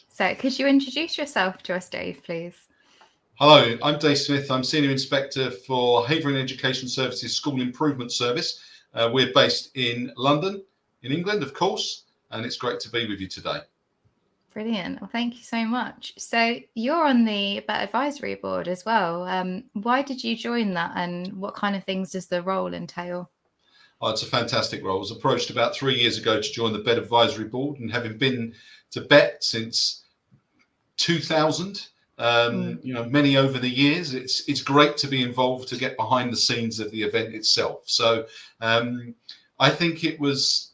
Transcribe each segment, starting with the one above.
So could you introduce yourself to us, Dave, please? Hello, I'm Dave Smith. I'm Senior Inspector for Havering Education Services School Improvement Service. We're based in London, in England, of course, and it's great to be with you today. Brilliant. Well, thank you so much. So you're on the Bett Advisory Board as well. Why did you join that, and what kind of things does the role entail? Oh, it's a fantastic role. I was approached about 3 years ago to join the Bett Advisory Board, and having been to Bett since 2000, many over the years, it's great to be involved, to get behind the scenes of the event itself. So I think it was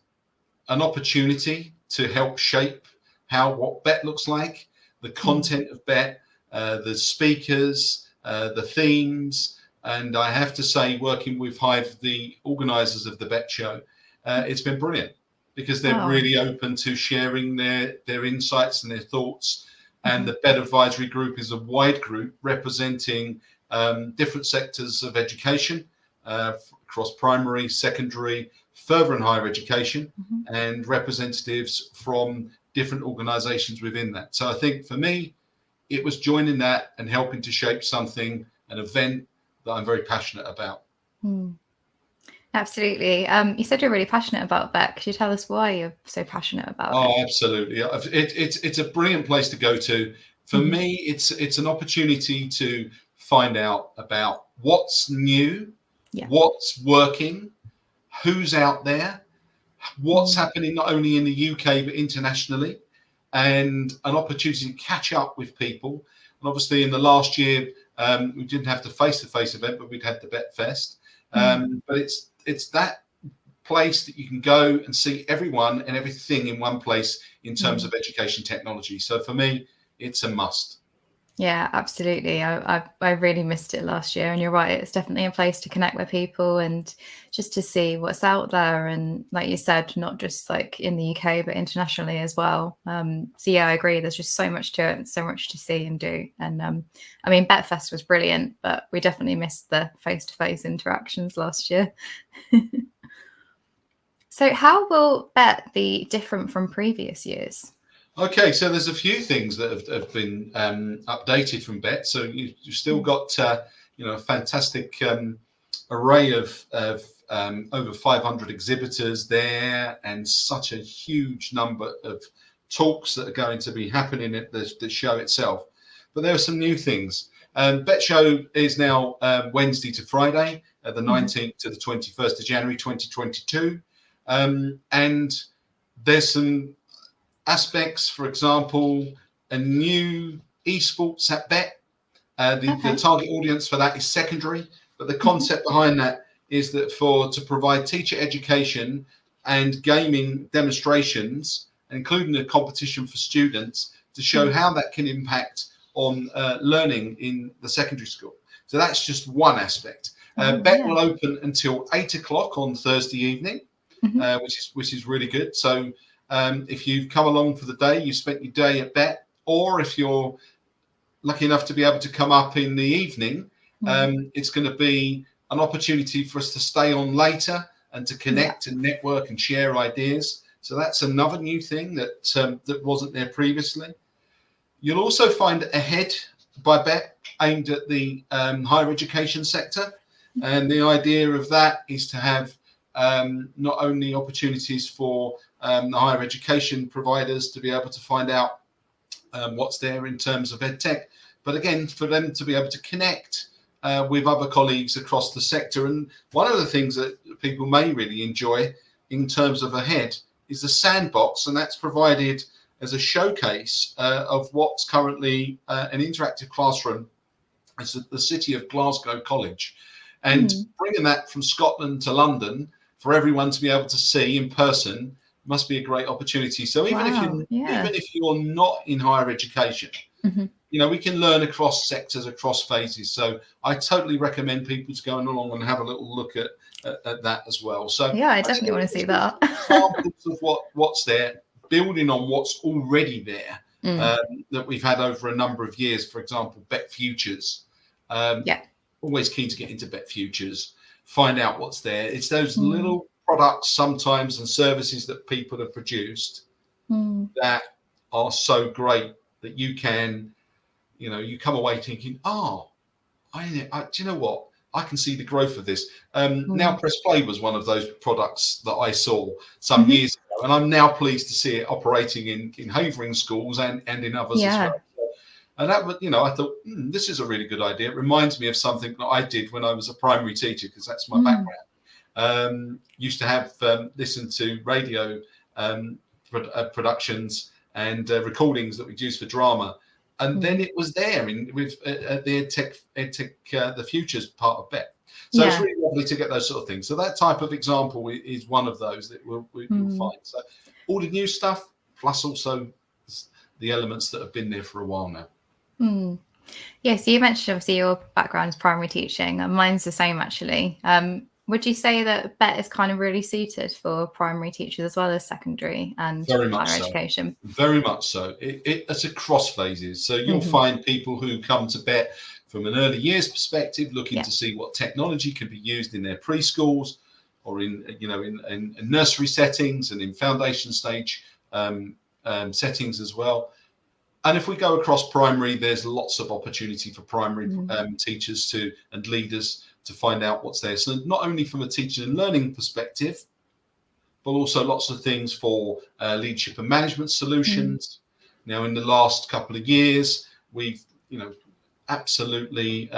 an opportunity to help shape what Bett looks like, the content of Bett, the speakers, the themes. And I have to say, working with Hive, the organisers of the Bett show, it's been brilliant, because they're really open to sharing their insights and their thoughts. And the Bett Advisory Group is a wide group representing different sectors of education, across primary, secondary, further and higher education, and representatives from different organisations within that. So I think for me, it was joining that and helping to shape something, an event that I'm very passionate about. Absolutely. You said you're really passionate about Bett. Could you tell us why you're so passionate about it? Oh, absolutely. It's a brilliant place to go to. For me, it's an opportunity to find out about what's new, what's working, who's out there, what's happening not only in the UK but internationally, and an opportunity to catch up with people. And obviously in the last year, we didn't have the face-to-face event, but we'd had the Bett Fest. But it's that place that you can go and see everyone and everything in one place in terms of education technology. So for me, it's a must. Yeah, absolutely. I really missed it last year, and you're right, it's definitely a place to connect with people and just to see what's out there, and like you said, not just like in the UK but internationally as well. So yeah, I agree, there's just so much to it and so much to see and do. And I mean, Bett Fest was brilliant, but we definitely missed the face-to-face interactions last year. So how will Bett be different from previous years? Okay, so there's a few things that have been updated from Bett. So you've still got a fantastic array of over 500 exhibitors there, and such a huge number of talks that are going to be happening at the show itself. But there are some new things. Bett Show is now Wednesday to Friday, the 19th to the 21st of January 2022, and there's some aspects. For example, a new esports at Bett. The target audience for that is secondary, but the concept behind that is that to provide teacher education and gaming demonstrations, including a competition for students, to show how that can impact on learning in the secondary school. So that's just one aspect. Bett will open until 8 o'clock on Thursday evening, which is really good. So if you've come along for the day, you spent your day at Bett, or if you're lucky enough to be able to come up in the evening, it's going to be an opportunity for us to stay on later and to connect and network and share ideas. So that's another new thing that wasn't there previously. You'll also find Ahead by Bett, aimed at the higher education sector. And the idea of that is to have not only opportunities for the higher education providers to be able to find out what's there in terms of EdTech, but again, for them to be able to connect with other colleagues across the sector. And one of the things that people may really enjoy in terms of Ahead is the sandbox, and that's provided as a showcase of what's currently an interactive classroom at the City of Glasgow College. And bringing that from Scotland to London for everyone to be able to see in person must be a great opportunity. So even if you're not in higher education, we can learn across sectors, across phases. So I totally recommend people to go along and have a little look at that as well. So yeah, I definitely want to see that. Examples of what's there, building on what's already there, that we've had over a number of years. For example, Bett Futures. Always keen to get into Bett Futures, find out what's there. It's those little products sometimes and services that people have produced that are so great that you can, you come away thinking, do you know what? I can see the growth of this. Now Press Play was one of those products that I saw some years ago, and I'm now pleased to see it operating in Havering schools and in others as well. And that, I thought, this is a really good idea. It reminds me of something that I did when I was a primary teacher, because that's my background. Used to have listened to radio productions and recordings that we'd use for drama. And then it was there with the EdTech, the futures part of Bett. So it's really lovely to get those sort of things. So that type of example is one of those that you'll find. So all the new stuff, plus also the elements that have been there for a while now. Yeah, so you mentioned obviously your background is primary teaching, and mine's the same actually. Would you say that Bett is kind of really suited for primary teachers as well as secondary and higher education? Very much so. It's across phases. So you'll find people who come to Bett from an early years perspective, looking to see what technology can be used in their preschools or in nursery settings and in foundation stage settings as well. And if we go across primary, there's lots of opportunity for primary teachers and leaders to find out what's there. So not only from a teaching and learning perspective, but also lots of things for leadership and management solutions. Now, in the last couple of years, we've, absolutely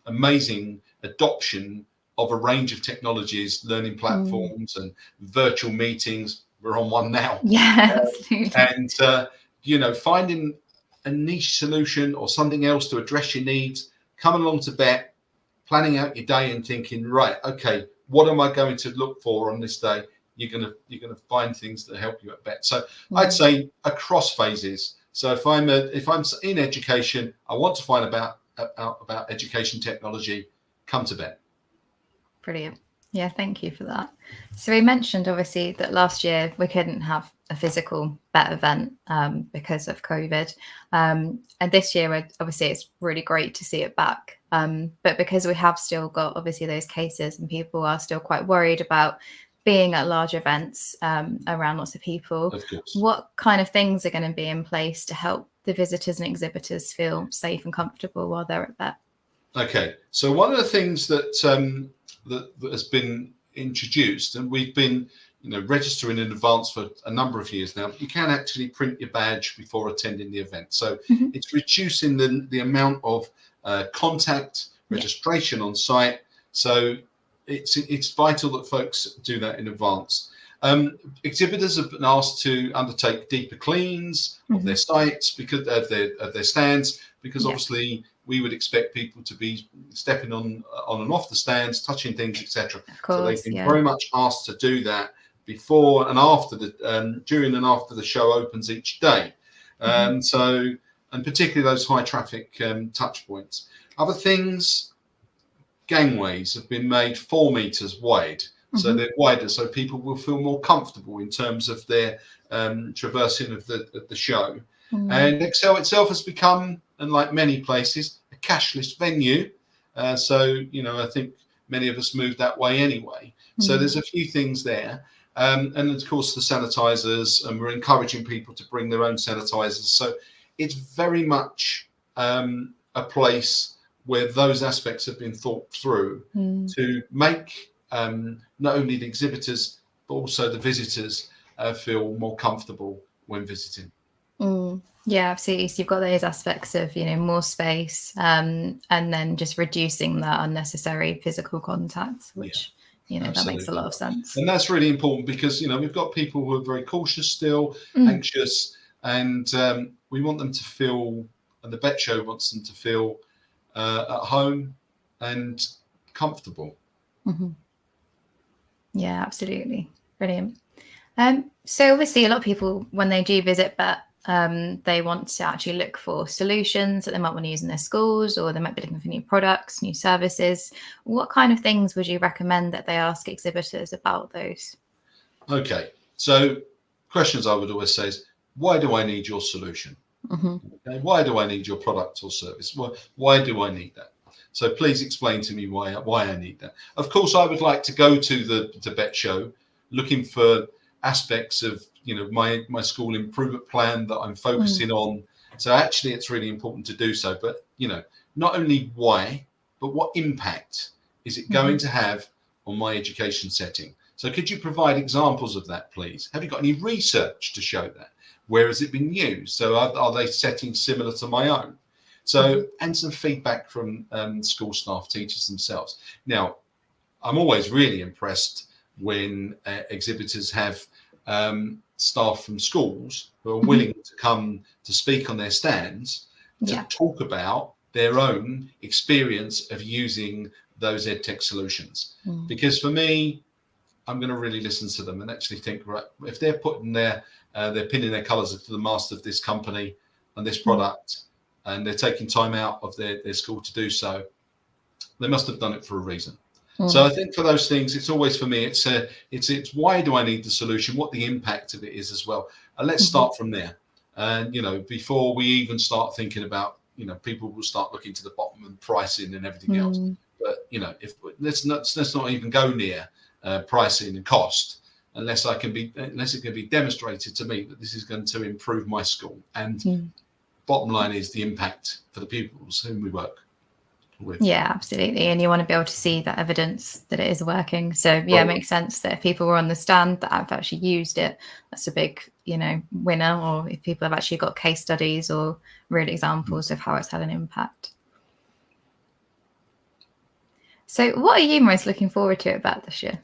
amazing adoption of a range of technologies, learning platforms and virtual meetings. We're on one now. Yeah, absolutely. And, finding a niche solution or something else to address your needs, coming along to Bett, planning out your day and thinking, right, okay, what am I going to look for on this day? You're gonna find things that help you at Bett. So I'd say across phases. So if I'm in education, I want to find out about education technology, come to Bett. Brilliant. Yeah, thank you for that. So we mentioned obviously that last year we couldn't have a physical Bett event because of COVID. And this year, obviously, it's really great to see it back. But because we have still got obviously those cases and people are still quite worried about being at large events around lots of people, of course, what kind of things are going to be in place to help the visitors and exhibitors feel safe and comfortable while they're at Bett? Okay, so one of the things that that has been introduced, and we've been registering in advance for a number of years now, you can actually print your badge before attending the event. So it's reducing the amount of contact registration on site. So it's vital that folks do that in advance. Exhibitors have been asked to undertake deeper cleans of their sites because of their stands, because obviously we would expect people to be stepping on and off the stands, touching things, etc. So they've been very much asked to do that before and after during and after the show opens each day. And particularly those high traffic touch points. Other things, gangways have been made 4 meters wide. So they're wider, so people will feel more comfortable in terms of their traversing of the show. And Excel itself has become, and like many places, a cashless venue. So I think many of us moved that way anyway. So there's a few things there. And of course the sanitizers, and we're encouraging people to bring their own sanitizers. So it's very much a place where those aspects have been thought through to make not only the exhibitors but also the visitors feel more comfortable when visiting. Yeah, absolutely. So you've got those aspects of more space, and then just reducing that unnecessary physical contact, which that makes a lot of sense. And that's really important because we've got people who are very cautious still, anxious, and we want them to feel, and the Bett Show wants them to feel at home and comfortable. Yeah, absolutely. Brilliant. So obviously a lot of people, when they do visit Bett, they want to actually look for solutions that they might want to use in their schools, or they might be looking for new products, new services. What kind of things would you recommend that they ask exhibitors about those? Okay, so questions I would always say is, why do I need your solution? Okay, why do I need your product or service? Why do I need that? So please explain to me why I need that. Of course, I would like to go to the Bett Show looking for aspects of my school improvement plan that I'm focusing on. So actually, it's really important to do so. But not only why, but what impact is it going to have on my education setting? So could you provide examples of that, please? Have you got any research to show that? Where has it been used? So are they settings similar to my own? So, and some feedback from school staff, teachers themselves. Now, I'm always really impressed when exhibitors have staff from schools who are willing to come to speak on their stands to talk about their own experience of using those EdTech solutions. Because for me, I'm going to really listen to them and actually think, right, if they're putting they're pinning their colours to the mast of this company and this product, and they're taking time out of their school to do so, they must have done it for a reason. So I think for those things, it's always for me, it's why do I need the solution, what the impact of it is as well. And let's start from there. And before we even start thinking about, people will start looking to the bottom and pricing and everything else. But if let's not even go near pricing and cost unless it can be demonstrated to me that this is going to improve my school. And bottom line is the impact for the pupils whom we work with. Yeah, absolutely. And you want to be able to see that evidence that it is working. So yeah, it makes sense that if people were on the stand that have actually used it, that's a big, winner. Or if people have actually got case studies or real examples of how it's had an impact. So what are you most looking forward to about this year?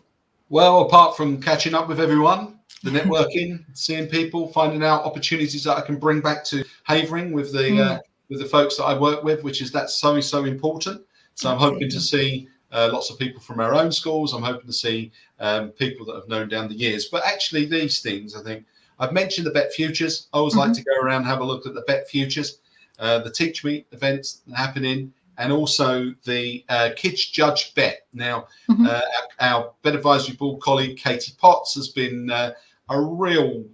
Well, apart from catching up with everyone, the networking, seeing people, finding out opportunities that I can bring back to Havering with the folks that I work with, that's so important. So I'm hoping to see lots of people from our own schools. I'm hoping to see people that I've known down the years. But actually, these things, I think, I've mentioned the Bett Futures. I always like to go around and have a look at the Bett Futures, the Teach Me events happening, and also the Kids Judge Bett. Now, our Bett Advisory Board colleague, Katie Potts, has been a real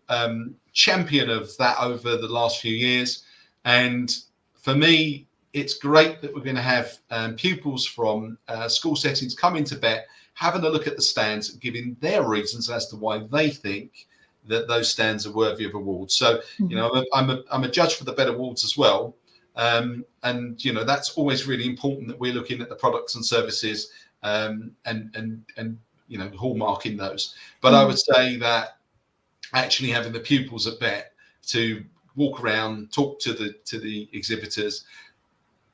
champion of that over the last few years. And for me, it's great that we're going to have pupils from school settings come into Bett, having a look at the stands, and giving their reasons as to why they think that those stands are worthy of awards. So, I'm a judge for the Bett Awards as well. And that's always really important that we're looking at the products and services and hallmarking those. But I would say that actually having the pupils at Bett to walk around, talk to the exhibitors,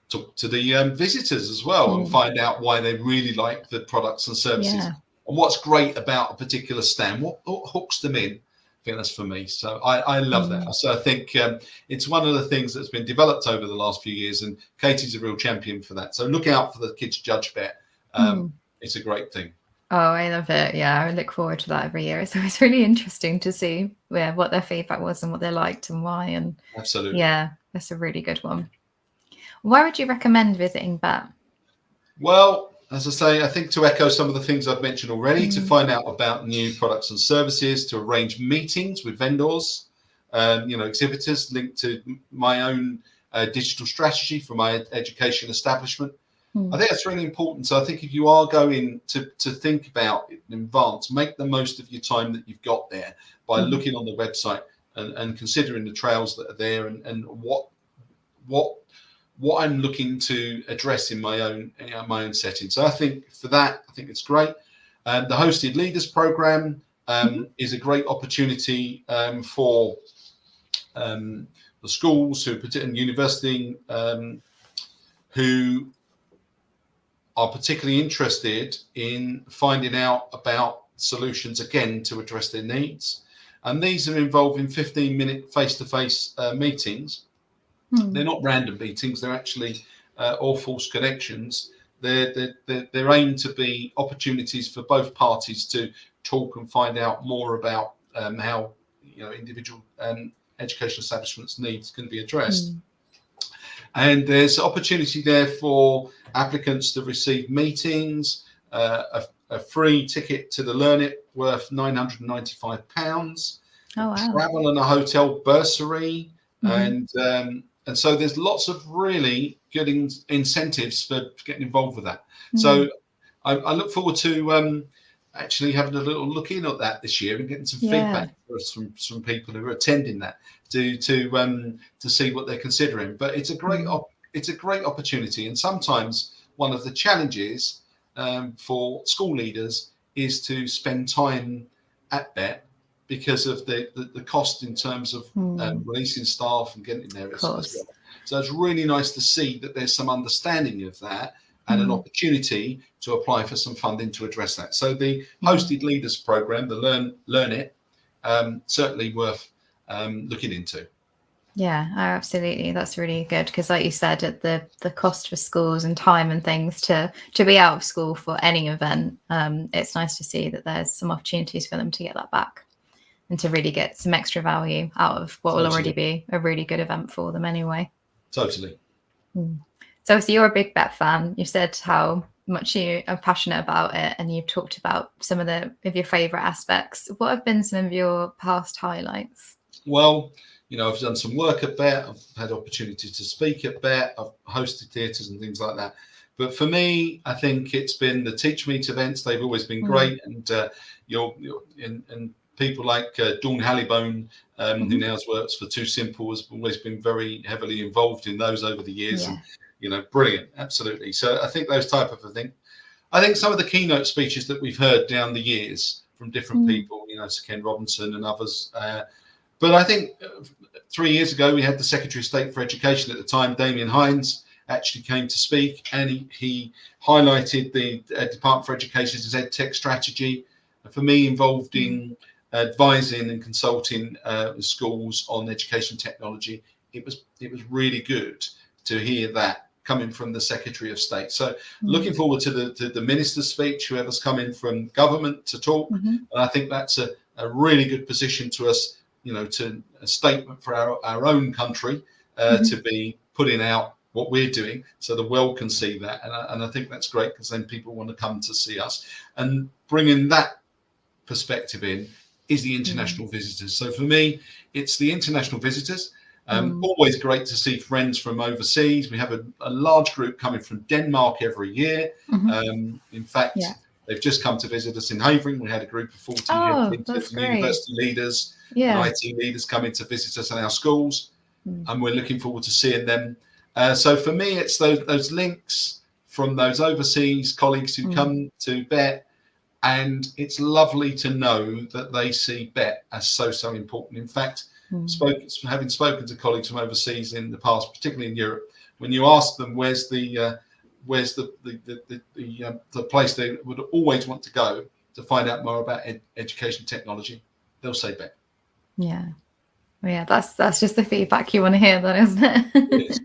talk to the visitors as well, and find out why they really like the products and services and what's great about a particular stand, what hooks them in. I think that's for me. So I love that. So I think it's one of the things that's been developed over the last few years, and Katie's a real champion for that. So look out for the Kids Judge Bett. It's a great thing. Oh, I love it. Yeah, I look forward to that every year. So it's really interesting to see what their feedback was and what they liked and why. And absolutely, yeah, that's a really good one. Why would you recommend visiting Bett? Well, as I say, I think to echo some of the things I've mentioned already, to find out about new products and services, to arrange meetings with vendors, exhibitors, linked to my own digital strategy for my education establishment. I think that's really important. So I think if you are going to think about it in advance, make the most of your time that you've got there by looking on the website and considering the trails that are there and what I'm looking to address in my own setting. So I think for that, I think it's great. The Hosted Leaders Program is a great opportunity for the schools and university who are particularly interested in finding out about solutions, again, to address their needs. And these are involving 15-minute face-to-face meetings. They're not random meetings. They're actually all false connections. They're aimed to be opportunities for both parties to talk and find out more about how individual education establishments' needs can be addressed. And there's opportunity there for applicants to receive meetings, a free ticket to the Learn It worth £995, travel and a hotel bursary, and so there's lots of really good incentives for getting involved with that. So I look forward to actually having a little look in at that this year and getting some Yeah. feedback for us from people who are attending that to see what they're considering. But it's a great opportunity, and sometimes one of the challenges for school leaders is to spend time at Bett because of the cost in terms of releasing staff and getting there as well. So it's really nice to see that there's some understanding of that and an opportunity to apply for some funding to address that. So the hosted leaders program, the Learn It, certainly worth looking into. Yeah, absolutely. That's really good because, like you said, the cost for schools and time and things to be out of school for any event, it's nice to see that there's some opportunities for them to get that back and to really get some extra value out of what will already be a really good event for them anyway. Totally. So obviously you're a big Bett fan. You've said how much you are passionate about it, and you've talked about some of your favourite aspects. What have been some of your past highlights? Well, I've done some work at Bett. I've had opportunities to speak at Bett. I've hosted theatres and things like that. But for me, I think it's been the Teach Meet events. They've always been great, and and people like Dawn Hallibone, who now works for Too Simple, has always been very heavily involved in those over the years, and brilliant, absolutely. So I think those type of thing. I think some of the keynote speeches that we've heard down the years from different people, Sir Ken Robinson and others. But I think 3 years ago, we had the Secretary of State for Education at the time, Damien Hines, actually came to speak, and he highlighted the Department for Education's EdTech strategy. For me, involved in advising and consulting schools on education technology, it was really good to hear that coming from the Secretary of State. So looking forward to the minister's speech, whoever's coming from government to talk. And I think that's a really good position to us, to a statement for our own country to be putting out what we're doing so the world can see that. And I think that's great because then people want to come to see us. And bringing that perspective in is the international visitors. So for me, it's the international visitors. Always great to see friends from overseas. We have a large group coming from Denmark every year. In fact, they've just come to visit us in Havering. We had a group of 40 university leaders and IT leaders coming to visit us in our schools, and we're looking forward to seeing them. So for me, it's those links from those overseas colleagues who come to Bett, and it's lovely to know that they see Bett as so important. In fact, having spoken to colleagues from overseas in the past, particularly in Europe, when you ask them where's the place they would always want to go to find out more about education technology, they'll say Bett. Yeah, that's just the feedback you want to hear, then, isn't it? Yes.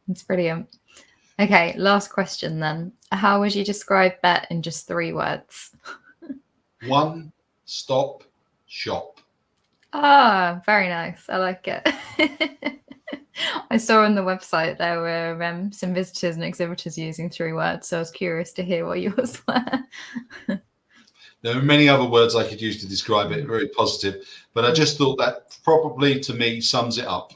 It's brilliant. Okay, last question then. How would you describe Bett in just 3 words? One stop shop. Ah, very nice. I like it. I saw on the website there were some visitors and exhibitors using 3 words, so I was curious to hear what yours were. There are many other words I could use to describe it, very positive, but I just thought that probably to me sums it up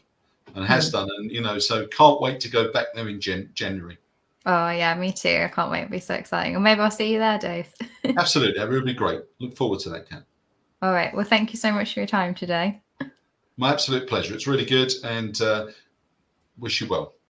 and has done. And, so can't wait to go back there in January. Oh, yeah, me too. I can't wait. It'll be so exciting. Or maybe I'll see you there, Dave. Absolutely. That would be great. Look forward to that, Kat. All right. Well, thank you so much for your time today. My absolute pleasure. It's really good, and wish you well.